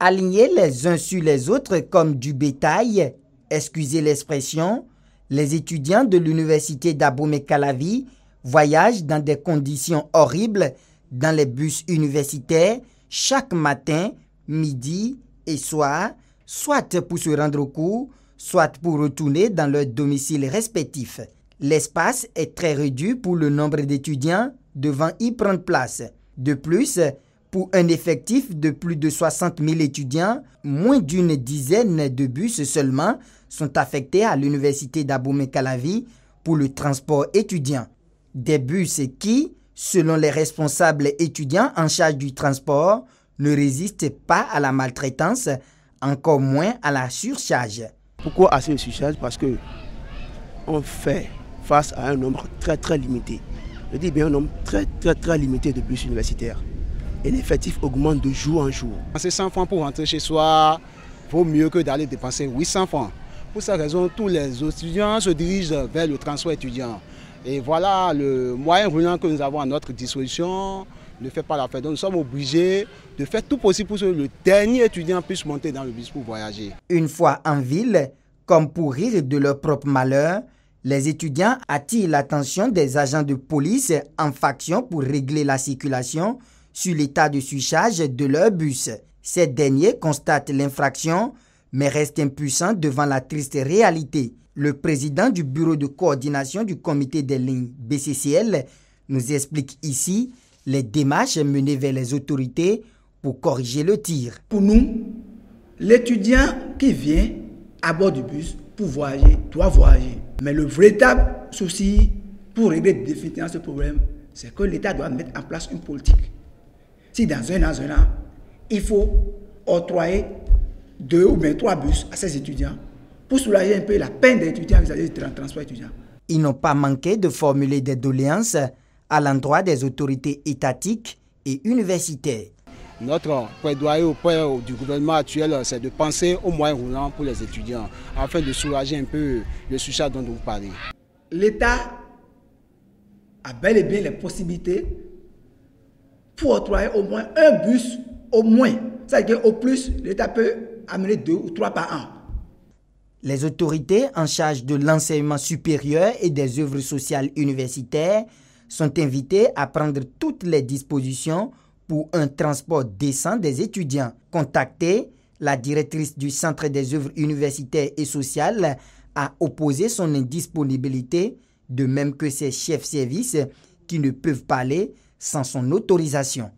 Alignés les uns sur les autres comme du bétail, excusez l'expression, les étudiants de l'université d'Abomey-Calavi voyagent dans des conditions horribles dans les bus universitaires chaque matin, midi et soir, soit pour se rendre au cours, soit pour retourner dans leur domicile respectif. L'espace est très réduit pour le nombre d'étudiants devant y prendre place. De plus, pour un effectif de plus de 60 000 étudiants, moins d'une dizaine de bus seulement sont affectés à l'université d'Abomey-Calavi pour le transport étudiant. Des bus qui, selon les responsables étudiants en charge du transport, ne résistent pas à la maltraitance, encore moins à la surcharge. Pourquoi assez de surcharge? Parce que on fait face à un nombre très limité. Je dis bien un nombre très limité de bus universitaires. Et l'effectif augmente de jour en jour. Dépenser 100 francs pour rentrer chez soi vaut mieux que d'aller dépenser 800 francs. Pour cette raison, tous les étudiants se dirigent vers le transport étudiant. Et voilà, le moyen roulant que nous avons à notre disposition ne fait pas l'affaire. Donc nous sommes obligés de faire tout possible pour que le dernier étudiant puisse monter dans le bus pour voyager. Une fois en ville, comme pour rire de leur propre malheur, les étudiants attirent l'attention des agents de police en faction pour régler la circulation sur l'état de surcharge de leur bus. Ces derniers constatent l'infraction, mais restent impuissants devant la triste réalité. Le président du bureau de coordination du comité des lignes BCCL nous explique ici les démarches menées vers les autorités pour corriger le tir. Pour nous, l'étudiant qui vient à bord du bus pour voyager doit voyager. Mais le véritable souci pour régler définitivement ce problème, c'est que l'État doit mettre en place une politique. Si dans un an, il faut octroyer 2 ou bien 3 bus à ces étudiants pour soulager un peu la peine des étudiants vis-à-vis du transport étudiant. Ils n'ont pas manqué de formuler des doléances à l'endroit des autorités étatiques et universitaires. Notre plaidoyer auprès du gouvernement actuel, c'est de penser aux moyens roulants pour les étudiants, afin de soulager un peu le surcharge dont vous parlez. L'État a bel et bien les possibilités pour octroyer au moins un bus, au moins. C'est-à-dire qu'au plus, l'État peut amener 2 ou 3 par an. Les autorités en charge de l'enseignement supérieur et des œuvres sociales universitaires sont invitées à prendre toutes les dispositions pour un transport décent des étudiants. Contactée, la directrice du Centre des œuvres universitaires et sociales a opposé son indisponibilité, de même que ses chefs services qui ne peuvent pas aller sans son autorisation.